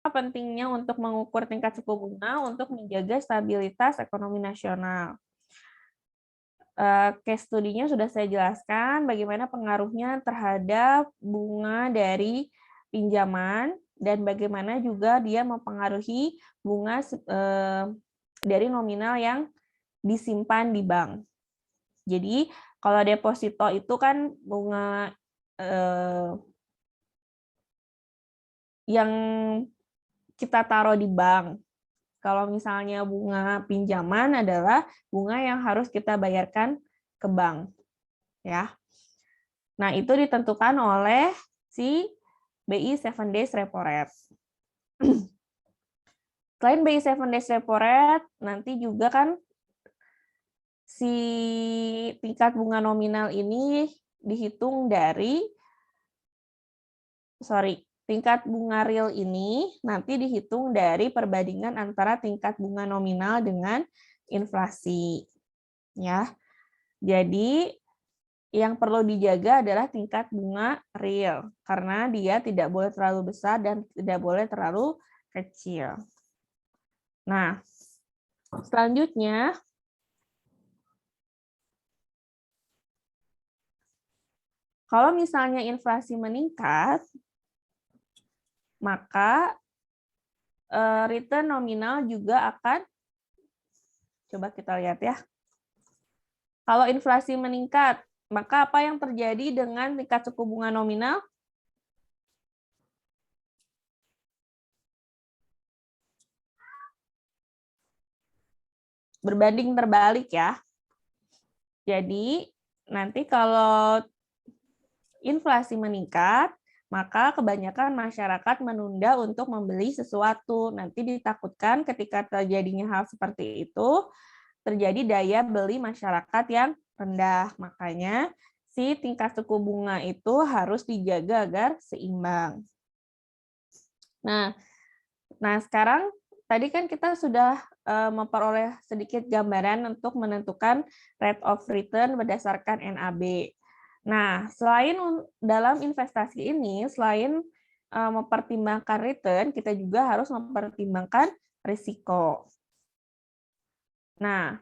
pentingnya untuk mengukur tingkat suku bunga untuk menjaga stabilitas ekonomi nasional? Case study-nya sudah saya jelaskan bagaimana pengaruhnya terhadap bunga dari pinjaman dan bagaimana juga dia mempengaruhi bunga dari nominal yang disimpan di bank. Jadi kalau deposito itu kan bunga yang kita taruh di bank. Kalau misalnya bunga pinjaman adalah bunga yang harus kita bayarkan ke bank, ya. Nah, itu ditentukan oleh si BI 7 days repo rate. Selain BI 7 days repo rate, nanti juga kan si tingkat bunga nominal ini dihitung dari tingkat bunga real ini nanti dihitung dari perbandingan antara tingkat bunga nominal dengan inflasi. Ya. Jadi yang perlu dijaga adalah tingkat bunga real karena dia tidak boleh terlalu besar dan tidak boleh terlalu kecil. Nah, selanjutnya kalau misalnya inflasi meningkat, maka return nominal juga akan, coba kita lihat ya. Kalau inflasi meningkat, maka apa yang terjadi dengan tingkat suku bunga nominal? Berbanding terbalik ya. Jadi nanti kalau inflasi meningkat, maka kebanyakan masyarakat menunda untuk membeli sesuatu. Nanti ditakutkan ketika terjadinya hal seperti itu, terjadi daya beli masyarakat yang rendah. Makanya si tingkat suku bunga itu harus dijaga agar seimbang. Nah sekarang tadi kan kita sudah memperoleh sedikit gambaran untuk menentukan rate of return berdasarkan NAB. Nah, selain dalam investasi ini, selain mempertimbangkan return, kita juga harus mempertimbangkan risiko. Nah,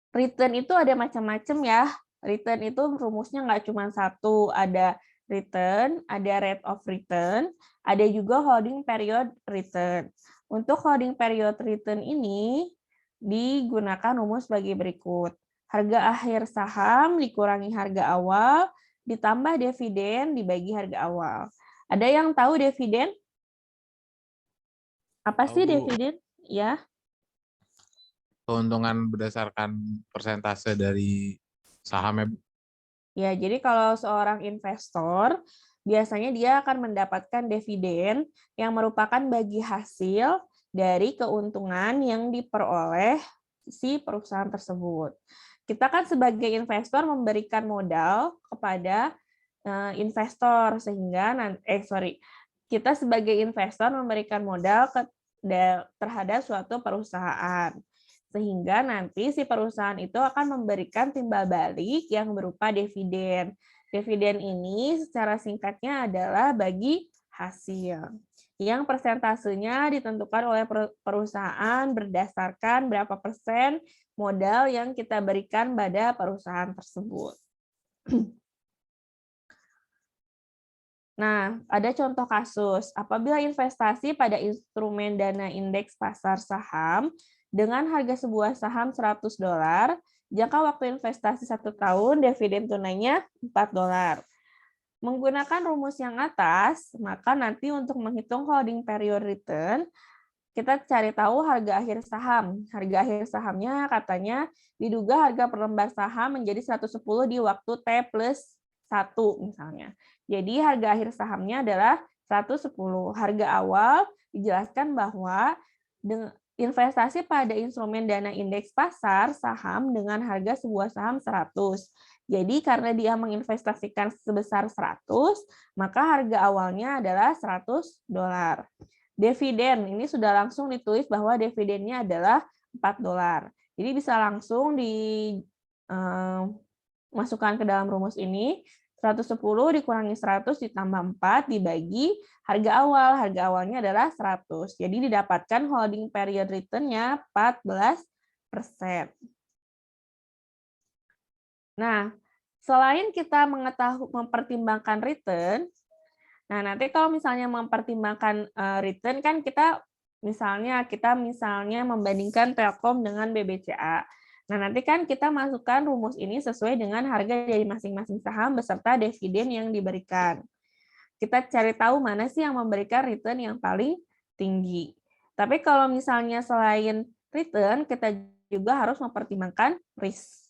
return itu ada macam-macam ya. Return itu rumusnya nggak cuma satu, ada return, ada rate of return, ada juga holding period return. Untuk holding period return ini digunakan rumus sebagai berikut. Harga akhir saham dikurangi harga awal, ditambah dividen dibagi harga awal. Ada yang tahu dividen? Apa sih dividen? Ya. Keuntungan berdasarkan persentase dari sahamnya. Ya, jadi kalau seorang investor, biasanya dia akan mendapatkan dividen yang merupakan bagi hasil dari keuntungan yang diperoleh si perusahaan tersebut. Kita kan sebagai investor memberikan modal kepada investor sehingga kita sebagai investor memberikan modal terhadap suatu perusahaan sehingga nanti si perusahaan itu akan memberikan timbal balik yang berupa dividen. Dividen ini secara singkatnya adalah bagi hasil yang persentasenya ditentukan oleh perusahaan berdasarkan berapa persen modal yang kita berikan pada perusahaan tersebut. Nah, ada contoh kasus. Apabila investasi pada instrumen dana indeks pasar saham dengan harga sebuah saham $100, jangka waktu investasi 1 tahun, dividen tunainya $4. Menggunakan rumus yang atas, maka nanti untuk menghitung holding period return, kita cari tahu harga akhir saham. Harga akhir sahamnya katanya diduga harga per lembar saham menjadi 110 di waktu T plus 1 misalnya. Jadi harga akhir sahamnya adalah 110. Harga awal dijelaskan bahwa investasi pada instrumen dana indeks pasar saham dengan harga sebuah saham 100. Jadi karena dia menginvestasikan sebesar 100, maka harga awalnya adalah $100. Dividen, ini sudah langsung ditulis bahwa dividennya adalah $4. Jadi bisa langsung dimasukkan ke dalam rumus ini, 110 dikurangi 100 ditambah 4 dibagi harga awal. Harga awalnya adalah 100. Jadi didapatkan holding period return-nya 14%. Nah, selain kita mempertimbangkan return, nah nanti kalau misalnya mempertimbangkan return kan kita misalnya membandingkan Telkom dengan BBCA. Nah, nanti kan kita masukkan rumus ini sesuai dengan harga dari masing-masing saham beserta dividen yang diberikan. Kita cari tahu mana sih yang memberikan return yang paling tinggi. Tapi kalau misalnya selain return, kita juga harus mempertimbangkan risk.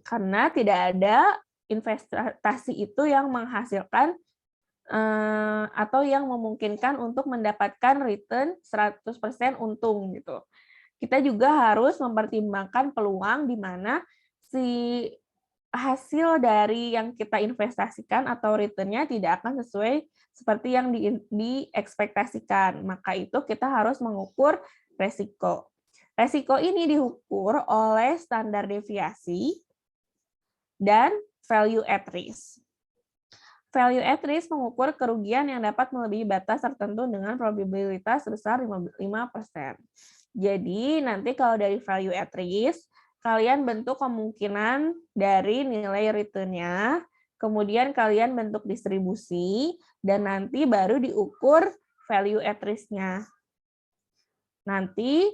Karena tidak ada investasi itu yang menghasilkan atau yang memungkinkan untuk mendapatkan return 100% untung gitu. Kita juga harus mempertimbangkan peluang di mana si hasil dari yang kita investasikan atau return-nya tidak akan sesuai seperti yang diekspektasikan. Maka itu kita harus mengukur resiko. Resiko ini diukur oleh standar deviasi dan value at risk. Value at risk mengukur kerugian yang dapat melebihi batas tertentu dengan probabilitas sebesar 5%. Jadi nanti kalau dari value at risk, kalian bentuk kemungkinan dari nilai return-nya, kemudian kalian bentuk distribusi, dan nanti baru diukur value at risk-nya. Nanti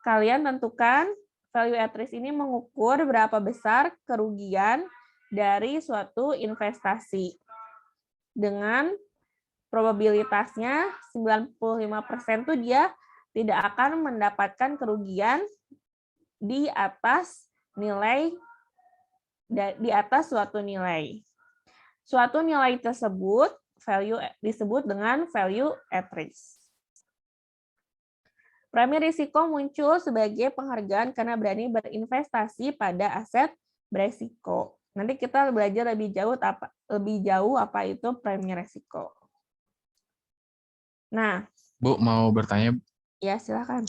kalian tentukan value at risk ini mengukur berapa besar kerugian dari suatu investasi. Dengan probabilitasnya 95% tuh dia tidak akan mendapatkan kerugian di atas suatu nilai. Suatu nilai tersebut disebut dengan value at risk. Premi risiko muncul sebagai penghargaan karena berani berinvestasi pada aset beresiko. Nanti kita belajar lebih jauh apa itu premi risiko. Nah, Bu, mau bertanya? Ya, silakan.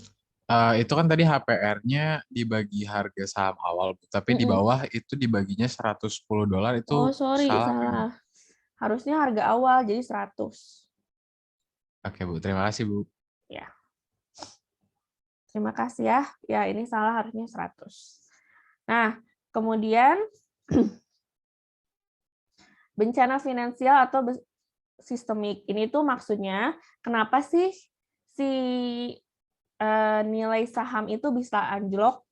Itu kan tadi HPR-nya dibagi harga saham awal, Bu. Tapi di bawah itu dibaginya $110 itu salah. Harusnya harga awal jadi 100. Oke, Bu. Terima kasih, Bu. Ya. Terima kasih ya. Ya, ini salah harusnya 100. Nah, kemudian bencana finansial atau sistemik. Ini tuh maksudnya kenapa sih si nilai saham itu bisa anjlok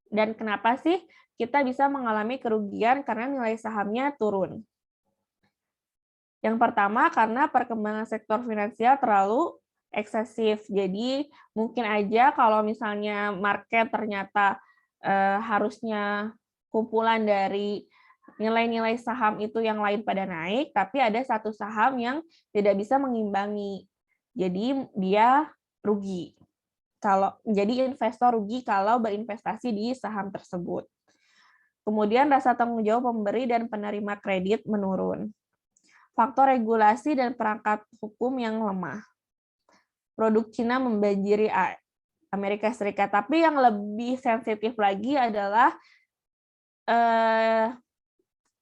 dan kenapa sih kita bisa mengalami kerugian karena nilai sahamnya turun. Yang pertama karena perkembangan sektor finansial terlalu eksesif. Jadi mungkin aja kalau misalnya market ternyata harusnya kumpulan dari nilai-nilai saham itu yang lain pada naik, tapi ada satu saham yang tidak bisa mengimbangi. Jadi dia rugi. Jadi investor rugi kalau berinvestasi di saham tersebut. Kemudian rasa tanggung jawab pemberi dan penerima kredit menurun. Faktor regulasi dan perangkat hukum yang lemah. Produk Cina membanjiri Amerika Serikat. Tapi yang lebih sensitif lagi adalah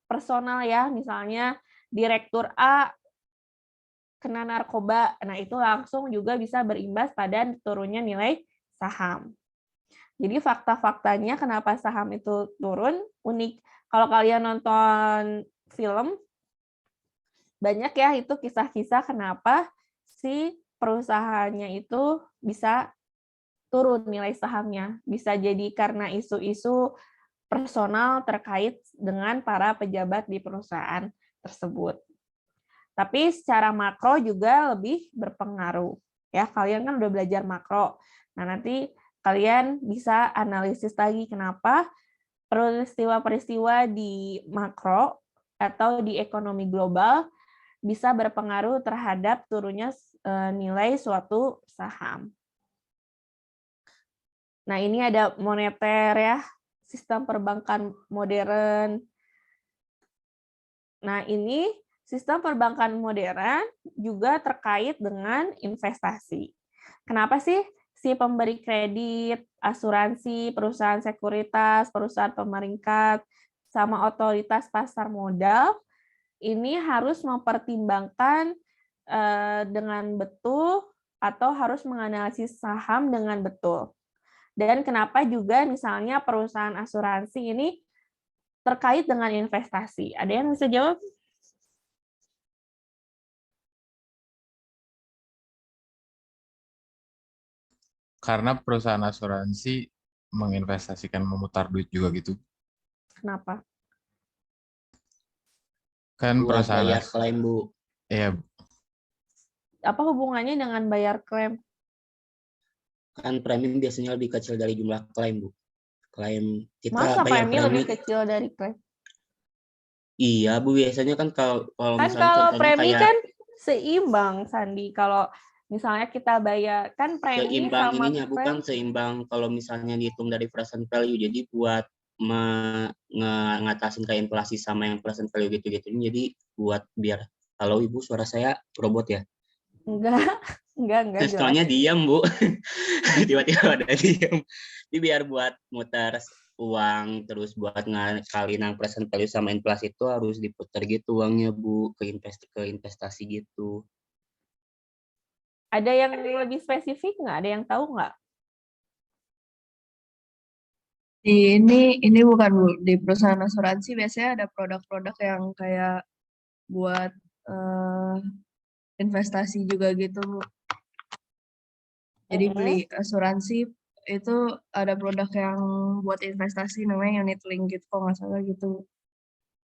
personal ya, misalnya Direktur A kena narkoba, nah itu langsung juga bisa berimbas pada turunnya nilai saham. Jadi fakta-faktanya kenapa saham itu turun unik. Kalau kalian nonton film, banyak ya itu kisah-kisah kenapa si perusahaannya itu bisa turun nilai sahamnya. Bisa jadi karena isu-isu personal terkait dengan para pejabat di perusahaan tersebut. Tapi secara makro juga lebih berpengaruh. Ya, kalian kan udah belajar makro. Nah, nanti kalian bisa analisis lagi kenapa peristiwa-peristiwa di makro atau di ekonomi global bisa berpengaruh terhadap turunnya nilai suatu saham. Nah, ini ada moneter ya, sistem perbankan modern. Nah, ini sistem perbankan modern juga terkait dengan investasi. Kenapa sih si pemberi kredit, asuransi, perusahaan sekuritas, perusahaan pemeringkat, sama otoritas pasar modal ini harus mempertimbangkan dengan betul atau harus menganalisis saham dengan betul. Dan kenapa juga misalnya perusahaan asuransi ini terkait dengan investasi? Ada yang bisa jawab? Karena perusahaan asuransi menginvestasikan memutar duit juga gitu. Kenapa? Kan Buat perusahaan bayar klaim, Bu. Iya, Apa hubungannya dengan bayar klaim? Kan premi biasanya lebih kecil dari jumlah klaim, Bu. Klaim kita Masa bayar premi lebih premi. kecil dari klaim? Iya, Bu, biasanya kan kalau Kan misalnya kalau contohnya premi kayak kan seimbang, Sandi. Kalau misalnya kita bayar, kan premi seimbang sama ininya, klaim, bukan seimbang kalau misalnya dihitung dari present value. Jadi buat ngatasin kayak inflasi sama yang present value gitu-gitu. Jadi buat biar, kalau Ibu suara saya robot ya. enggak jelas. Soalnya diam, Bu. Tiba-tiba ada diam. Jadi biar buat muter uang terus buat ngakali nang present value sama inflasi itu harus diputar gitu uangnya, Bu, ke investasi gitu. Ada yang lebih spesifik nggak? Ada yang tahu nggak? Ini bukan, Bu. Di perusahaan asuransi biasanya ada produk-produk yang kayak buat investasi juga gitu, Bu. Jadi beli asuransi itu ada produk yang buat investasi namanya unit link gitu, kalau nggak salah gitu.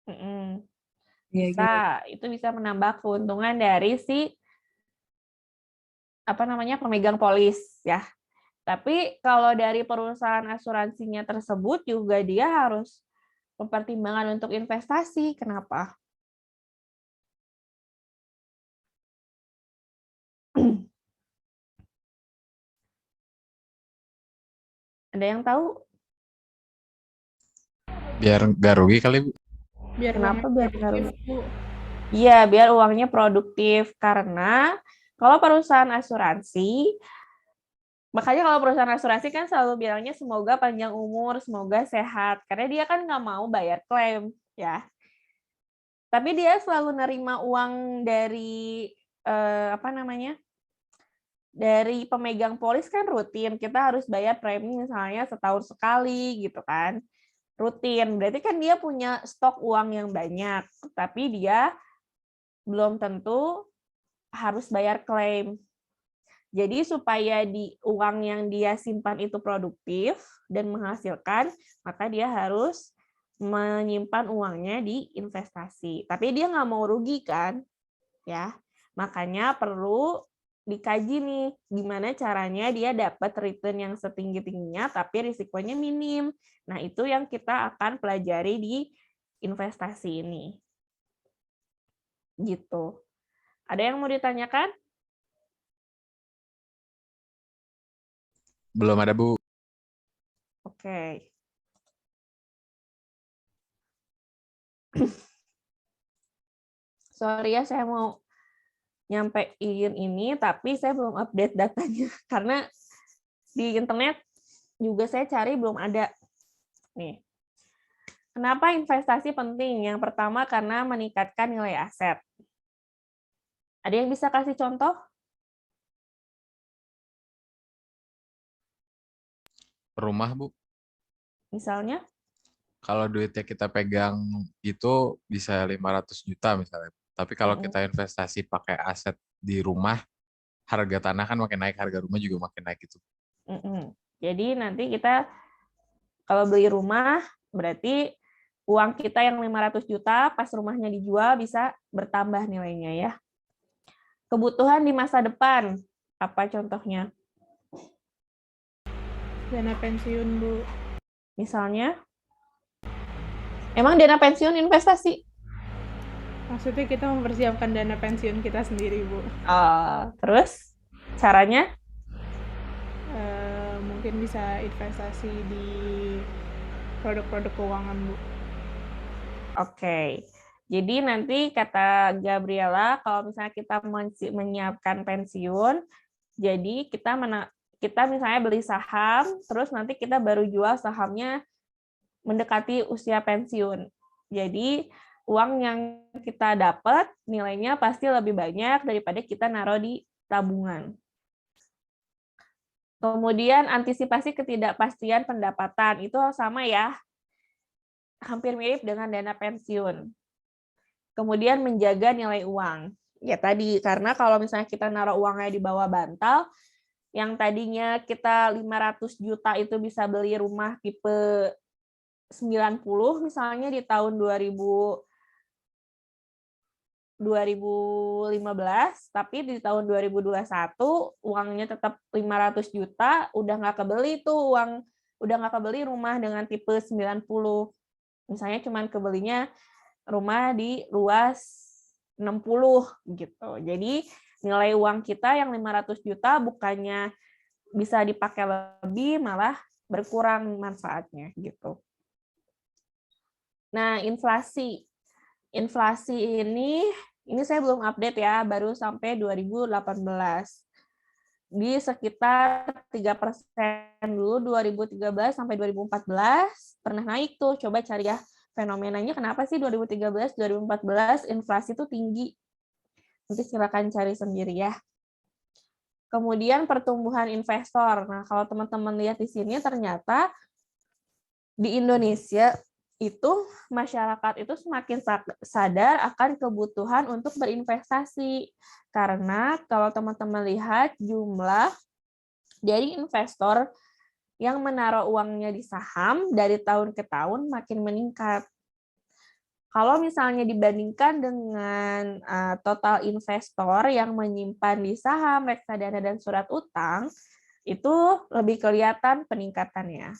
Ya, gitu. Bisa, itu bisa menambah keuntungan dari si pemegang polis ya. Tapi kalau dari perusahaan asuransinya tersebut juga dia harus mempertimbangkan untuk investasi. Kenapa? Ada yang tahu? biar nggak rugi kali, Bu. Kenapa biar nggak rugi? Iya, biar uangnya produktif. Karena kalau perusahaan asuransi, makanya kalau perusahaan asuransi kan selalu bilangnya semoga panjang umur, semoga sehat. Karena dia kan nggak mau bayar klaim, ya. Tapi dia selalu nerima uang dari dari pemegang polis kan rutin. Kita harus bayar premi misalnya setahun sekali gitu kan. Rutin. Berarti kan dia punya stok uang yang banyak, tapi dia belum tentu harus bayar klaim. Jadi supaya di uang yang dia simpan itu produktif dan menghasilkan, maka dia harus menyimpan uangnya di investasi. Tapi dia nggak mau rugi kan, ya. Makanya perlu dikaji nih, gimana caranya dia dapat return yang setinggi-tingginya, tapi risikonya minim. Nah, itu yang kita akan pelajari di investasi ini. Gitu. Ada yang mau ditanyakan? Belum ada, Bu. Oke. Sorry ya, saya mau nyampein ini, tapi saya belum update datanya. Karena di internet juga saya cari belum ada. Nih. Kenapa investasi penting? Yang pertama karena meningkatkan nilai aset. Ada yang bisa kasih contoh? Rumah, Bu. Misalnya? Kalau duitnya kita pegang itu bisa 500 juta misalnya. Tapi kalau kita investasi pakai aset di rumah, harga tanah kan makin naik, harga rumah juga makin naik gitu. Jadi nanti kita kalau beli rumah, berarti uang kita yang 500 juta pas rumahnya dijual bisa bertambah nilainya ya. Kebutuhan di masa depan, apa contohnya? Dana pensiun, Bu. Misalnya? Emang dana pensiun investasi? Maksudnya kita mempersiapkan dana pensiun kita sendiri, Bu. Terus caranya? Mungkin bisa investasi di produk-produk keuangan, Bu. Oke. Jadi nanti kata Gabriela, kalau misalnya kita menyiapkan pensiun, jadi kita misalnya beli saham, terus nanti kita baru jual sahamnya mendekati usia pensiun. Jadi uang yang kita dapat nilainya pasti lebih banyak daripada kita naruh di tabungan. Kemudian antisipasi ketidakpastian pendapatan, itu sama ya, hampir mirip dengan dana pensiun. Kemudian menjaga nilai uang. Ya tadi, karena kalau misalnya kita naruh uangnya di bawah bantal, yang tadinya kita 500 juta itu bisa beli rumah tipe 90 misalnya di tahun 2015, tapi di tahun 2021 uangnya tetap 500 juta, udah nggak kebeli tuh udah nggak kebeli rumah dengan tipe 90. Misalnya cuman kebelinya rumah di luas 60 gitu. Jadi nilai uang kita yang 500 juta bukannya bisa dipakai lebih, malah berkurang manfaatnya gitu. Nah, inflasi. Inflasi ini saya belum update ya, baru sampai 2018. Di sekitar 3% dulu 2013 sampai 2014 pernah naik tuh. Coba cari ya fenomenanya kenapa sih 2013 2014 inflasi itu tinggi. Nanti silakan cari sendiri ya. Kemudian pertumbuhan investor. Nah, kalau teman-teman lihat di sini ternyata di Indonesia itu masyarakat itu semakin sadar akan kebutuhan untuk berinvestasi. Karena kalau teman-teman lihat jumlah dari investor yang menaruh uangnya di saham dari tahun ke tahun makin meningkat. Kalau misalnya dibandingkan dengan total investor yang menyimpan di saham, reksadana, dan surat utang, itu lebih kelihatan peningkatannya.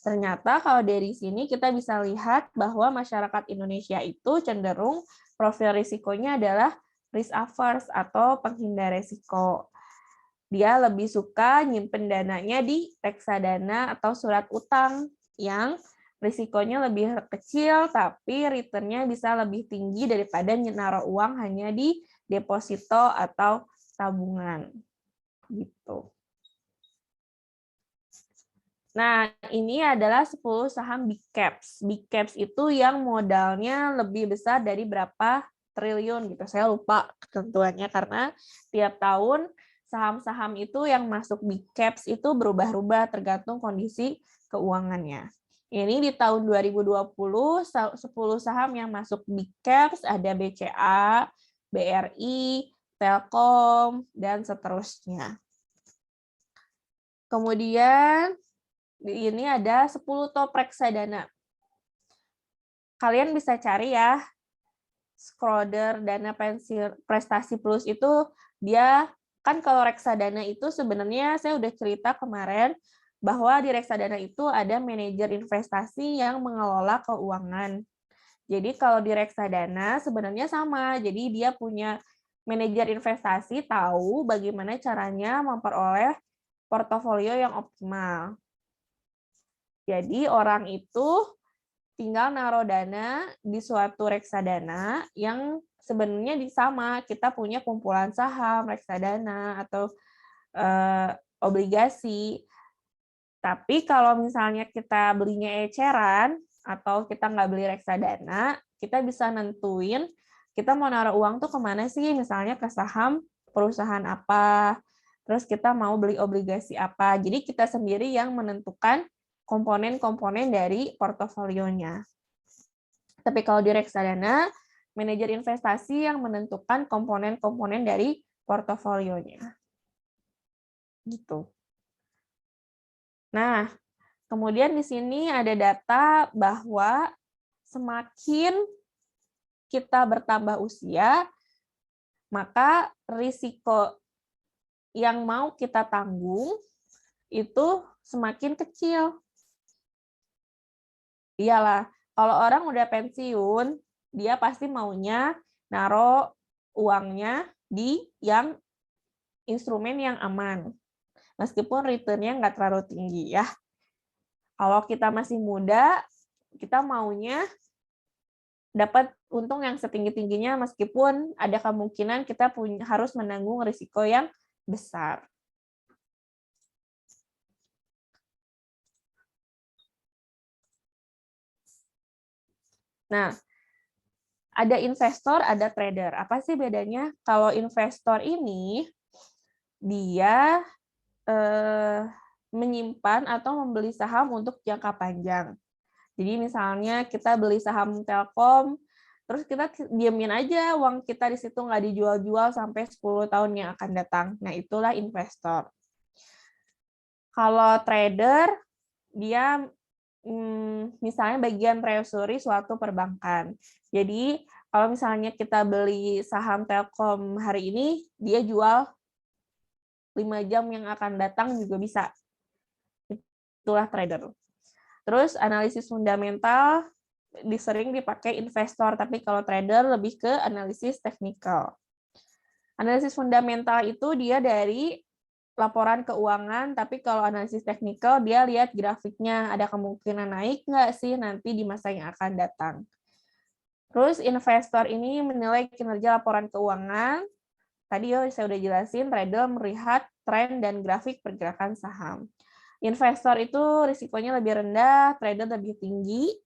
Ternyata kalau dari sini kita bisa lihat bahwa masyarakat Indonesia itu cenderung profil risikonya adalah risk averse atau penghindar risiko. Dia lebih suka nyimpen dananya di reksadana atau surat utang yang risikonya lebih kecil, tapi return-nya bisa lebih tinggi daripada naruh uang hanya di deposito atau tabungan. Gitu. Nah, ini adalah 10 saham big caps. Big caps itu yang modalnya lebih besar dari berapa triliun gitu. Saya lupa ketentuannya karena tiap tahun saham-saham itu yang masuk big caps itu berubah-ubah tergantung kondisi keuangannya. Ini di tahun 2020, 10 saham yang masuk big caps ada BCA, BRI, Telkom, dan seterusnya. Kemudian ini ada 10 top reksadana. Kalian bisa cari ya, Schroder Dana Prestasi Plus itu dia, kan kalau reksadana itu sebenarnya saya udah cerita kemarin, bahwa di reksadana itu ada manajer investasi yang mengelola keuangan. Jadi kalau di reksadana sebenarnya sama, jadi dia punya manajer investasi tahu bagaimana caranya memperoleh portofolio yang optimal. Jadi orang itu tinggal naruh dana di suatu reksadana yang sebenarnya sama, kita punya kumpulan saham, reksadana, atau obligasi. Tapi kalau misalnya kita belinya eceran, atau kita nggak beli reksadana, kita bisa nentuin kita mau naruh uang tuh kemana sih, misalnya ke saham perusahaan apa, terus kita mau beli obligasi apa. Jadi kita sendiri yang menentukan komponen-komponen dari portofolionya. Tapi kalau di reksadana, manajer investasi yang menentukan komponen-komponen dari portofolionya. Gitu. Nah, kemudian di sini ada data bahwa semakin kita bertambah usia, maka risiko yang mau kita tanggung itu semakin kecil. Iyalah, kalau orang udah pensiun, dia pasti maunya naruh uangnya di yang instrumen yang aman. Meskipun return-nya nggak terlalu tinggi ya. Kalau kita masih muda, kita maunya dapat untung yang setinggi-tingginya meskipun ada kemungkinan kita harus menanggung risiko yang besar. Nah, Ada investor, ada trader. Apa sih bedanya? Kalau investor ini dia menyimpan atau membeli saham untuk jangka panjang. Jadi misalnya kita beli saham Telkom, terus kita diamin aja uang kita di situ nggak dijual-jual sampai 10 tahun yang akan datang. Nah, itulah investor. Kalau trader, dia misalnya bagian treasury suatu perbankan. Jadi kalau misalnya kita beli saham Telkom hari ini, dia jual 5 jam yang akan datang juga bisa. Itulah trader. Terus analisis fundamental sering dipakai investor, tapi kalau trader lebih ke analisis teknikal. Analisis fundamental itu dia dari laporan keuangan, tapi kalau analisis teknikal dia lihat grafiknya, ada kemungkinan naik nggak sih nanti di masa yang akan datang. Terus investor ini menilai kinerja laporan keuangan. Tadi saya udah jelasin, trader melihat tren dan grafik pergerakan saham. Investor itu risikonya lebih rendah, trader lebih tinggi,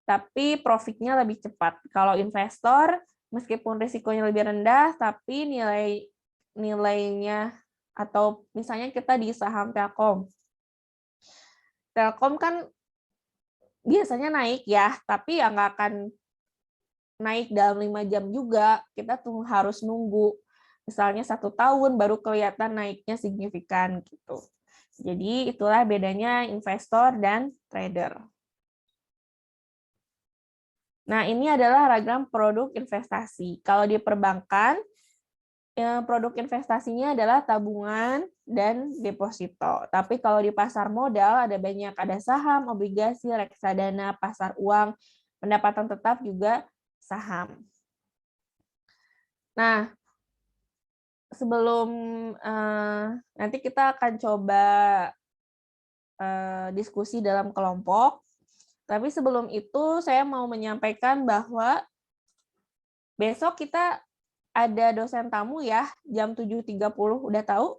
tapi profitnya lebih cepat. Kalau investor, meskipun risikonya lebih rendah, tapi nilainya, atau misalnya kita di saham Telkom. Telkom kan biasanya naik ya, tapi ya nggak akan naik dalam 5 jam juga. Kita tuh harus nunggu. Misalnya 1 tahun baru kelihatan naiknya signifikan gitu. Jadi itulah bedanya investor dan trader. Nah, ini adalah diagram produk investasi. Kalau di perbankan, produk investasinya adalah tabungan dan deposito. Tapi kalau di pasar modal ada banyak, ada saham, obligasi, reksadana, pasar uang, pendapatan tetap juga saham. Nah, sebelum nanti kita akan coba diskusi dalam kelompok, tapi sebelum itu saya mau menyampaikan bahwa besok kita ada dosen tamu ya, jam 7.30, udah tahu?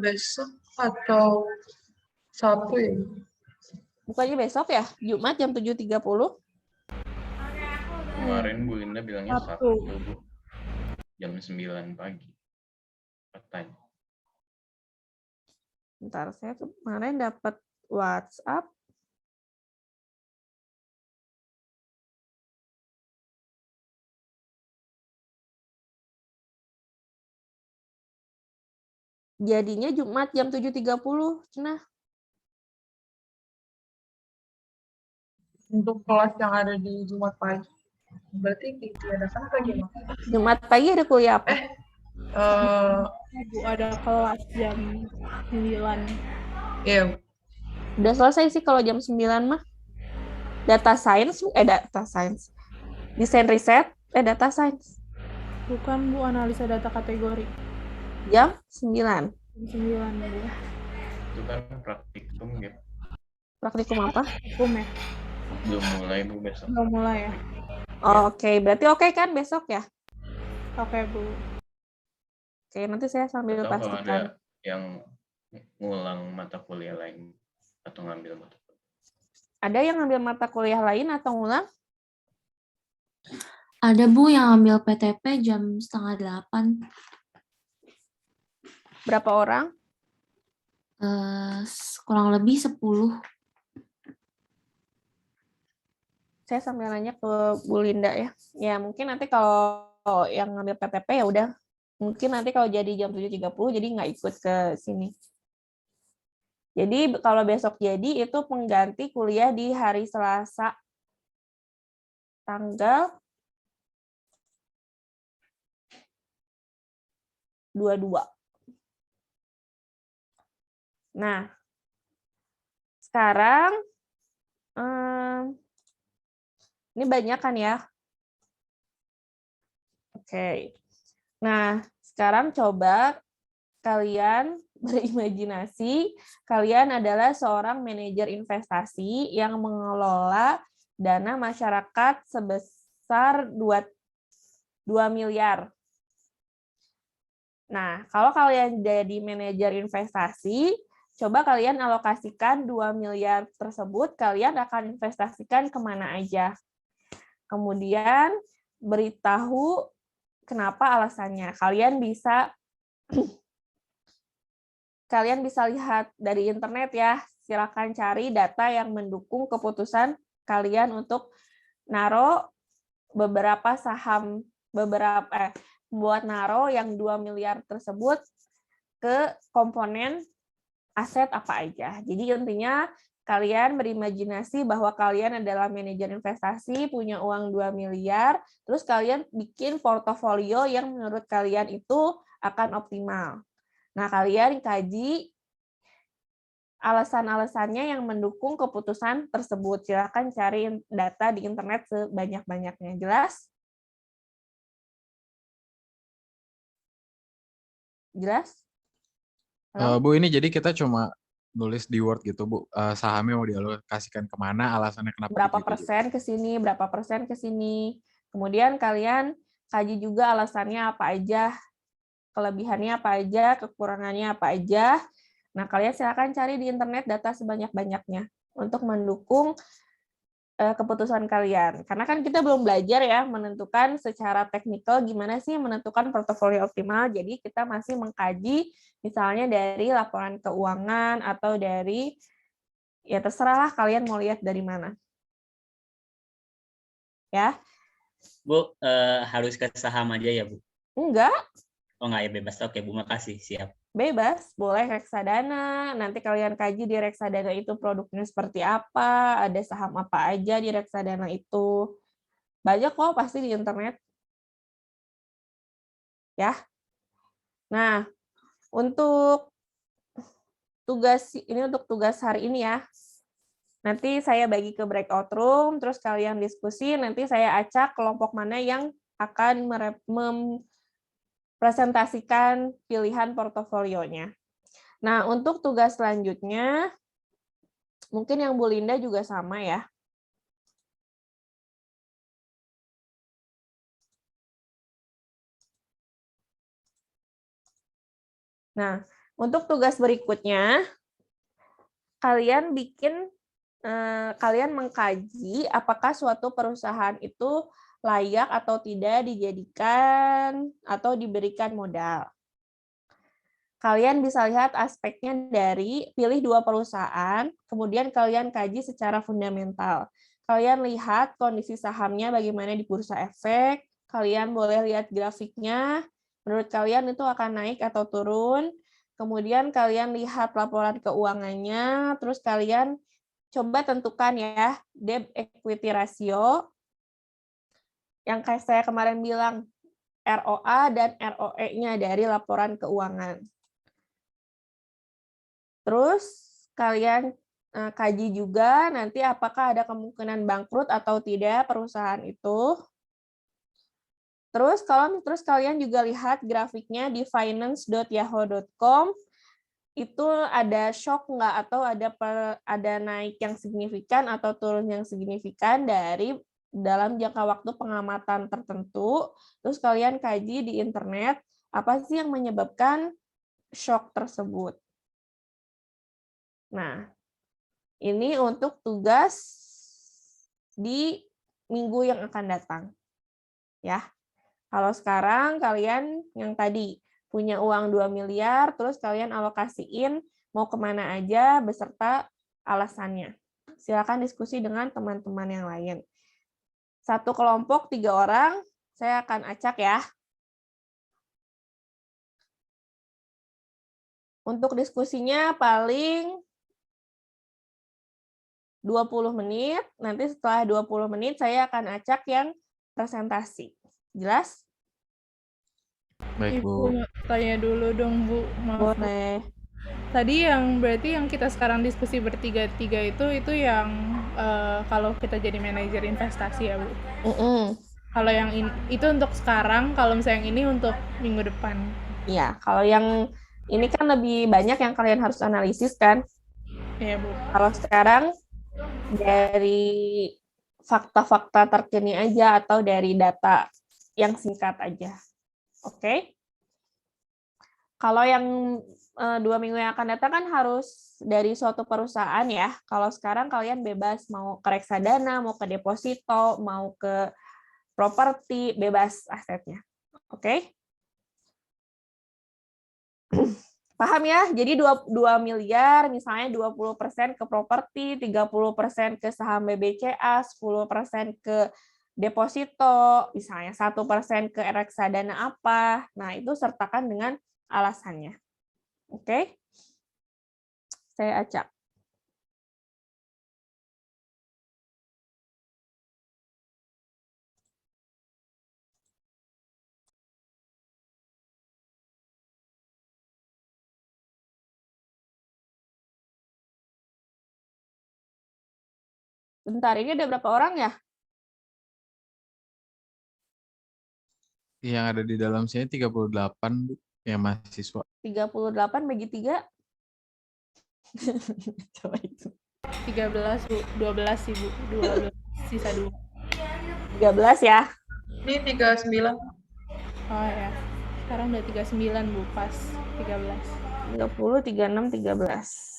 Besok atau Sabtu ya? Bukannya besok ya? Jumat jam 7.30? Kemarin Bu Linda bilangnya Sabtu, Bu. Jam 9 pagi. Katanya. Bentar, saya kemarin dapat WhatsApp. Jadinya Jumat jam 7.30. Nah, Untuk kelas yang ada di Jumat pagi. Berarti ditiadakan apa gimana? Jumat pagi ada kuliah apa? Bu, ada kelas jam 9. Iya. Udah selesai sih kalau jam 9 mah. Data science. Desain riset, data science. Bukan Bu, analisa data kategori. Jam 9. Jam 9 Bu. Itu kan praktikum gitu. Praktikum apa? Hukum ya? Belum mulai Bu besok. Belum mulai ya? Oh, Oke. Berarti oke kan besok ya? Oke Bu. Oke, nanti saya sambil Atau kalau pastikan. ada yang ngulang mata kuliah lain atau ngambil mata kuliah. Ada yang ngambil mata kuliah lain atau ngulang? Ada Bu yang ambil PTP jam 7:30. Berapa orang? Kurang lebih 10. Saya sambil nanya ke Bu Linda ya. Ya, mungkin nanti kalau yang ngambil PTP ya udah. Mungkin nanti kalau jadi jam 7.30 jadi nggak ikut ke sini. Jadi kalau besok jadi itu pengganti kuliah di hari Selasa tanggal 22. Nah, sekarang ini banyak kan ya? Oke. Nah, sekarang coba kalian berimajinasi, kalian adalah seorang manajer investasi yang mengelola dana masyarakat sebesar 2 miliar. Nah, kalau kalian jadi manajer investasi, Coba kalian alokasikan 2 miliar tersebut, kalian akan investasikan kemana aja. Kemudian beritahu kenapa alasannya. Kalian bisa lihat dari internet ya. Silakan cari data yang mendukung keputusan kalian untuk naruh beberapa saham, buat naruh yang 2 miliar tersebut ke komponen aset apa aja. Jadi intinya kalian berimajinasi bahwa kalian adalah manajer investasi, punya uang 2 miliar, terus kalian bikin portofolio yang menurut kalian itu akan optimal. Nah, kalian kaji alasan-alasannya yang mendukung keputusan tersebut. Silakan cari data di internet sebanyak-banyaknya. Jelas? Jelas? Halo? Bu, ini jadi kita cuma nulis di Word gitu, Bu. Sahamnya mau dialokasikan kemana, alasannya kenapa Berapa gitu. persen ke sini, berapa persen ke sini. Kemudian kalian kaji juga alasannya apa aja, kelebihannya apa aja, kekurangannya apa aja. Nah, kalian silakan cari di internet data sebanyak-banyaknya untuk mendukung keputusan kalian. Karena kan kita belum belajar ya menentukan secara teknikal gimana sih menentukan portofolio optimal. Jadi kita masih mengkaji misalnya dari laporan keuangan atau dari, ya terserahlah kalian mau lihat dari mana. Ya. Bu, harus ke saham aja ya, Bu? Enggak, Oh, nggak ya, bebas. Oke, Bu, makasih. Siap. bebas, boleh reksadana. Nanti kalian kaji di reksadana itu produknya seperti apa, ada saham apa aja di reksadana itu. Banyak kok pasti di internet. Ya. Nah, untuk tugas hari ini ya. Nanti saya bagi ke breakout room, terus kalian diskusi, nanti saya acak kelompok mana yang akan presentasikan pilihan portofolionya. Nah, untuk tugas selanjutnya, mungkin yang Bu Linda juga sama ya. Nah, untuk tugas berikutnya, kalian mengkaji apakah suatu perusahaan itu layak atau tidak dijadikan atau diberikan modal. Kalian bisa lihat aspeknya dari pilih 2 perusahaan, kemudian kalian kaji secara fundamental. Kalian lihat kondisi sahamnya bagaimana di bursa efek, kalian boleh lihat grafiknya, menurut kalian itu akan naik atau turun, kemudian kalian lihat laporan keuangannya, terus kalian coba tentukan ya debt equity ratio, yang kayak saya kemarin bilang, ROA dan ROE-nya dari laporan keuangan. Terus kalian kaji juga nanti apakah ada kemungkinan bangkrut atau tidak perusahaan itu. Terus kalian juga lihat grafiknya di finance.yahoo.com, itu ada shock nggak atau ada naik yang signifikan atau turun yang signifikan dari dalam jangka waktu pengamatan tertentu. Terus kalian kaji di internet apa sih yang menyebabkan shock tersebut. Nah, ini untuk tugas di minggu yang akan datang. Ya. Kalau sekarang kalian yang tadi punya uang 2 miliar, terus kalian alokasiin mau kemana aja beserta alasannya. Silakan diskusi dengan teman-teman yang lain. Satu kelompok 3 orang, saya akan acak ya. Untuk diskusinya paling 20 menit, nanti setelah 20 menit saya akan acak yang presentasi. Jelas? Baik, Bu. Ibu tanya dulu dong, Bu. Maaf, Bu. Boleh. Tadi berarti yang kita sekarang diskusi bertiga-tiga itu yang kalau kita jadi manajer investasi ya, Bu. Kalau yang itu untuk sekarang, kalau misalnya yang ini untuk minggu depan. Iya, kalau yang ini kan lebih banyak yang kalian harus analisis kan. Iya, Bu. Kalau sekarang dari fakta-fakta terkini aja atau dari data yang singkat aja. Oke? Kalau yang 2 minggu yang akan datang kan harus dari suatu perusahaan ya. Kalau sekarang kalian bebas mau ke reksadana, mau ke deposito, mau ke properti, bebas asetnya. Oke? Paham ya? Jadi 2 miliar, misalnya 20% ke properti, 30% ke saham BBCA, 10% ke deposito, misalnya 1% ke reksadana apa. Nah, itu sertakan dengan alasannya. Oke? Saya acak. Bentar, ini ada berapa orang ya? Yang ada di dalam sini 38, Bu, yang mahasiswa. 38 bagi 3. Coba itu. 13, Bu. 12 sih, Bu. 12, sisa 2. 13 ya. Ini 39. Oh ya. Sekarang udah 39, Bu. Pas 13. 30, 36, 13.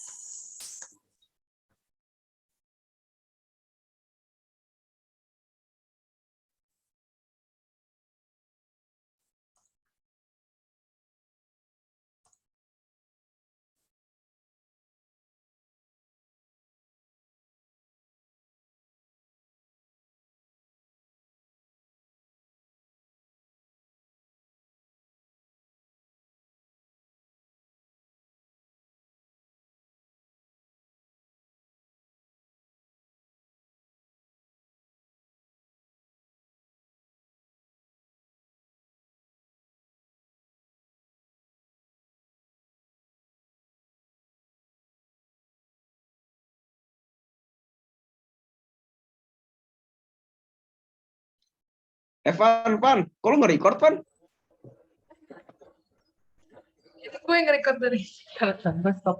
Van, kok lu nge-record, Van? Itu gue yang nge-record dari stop.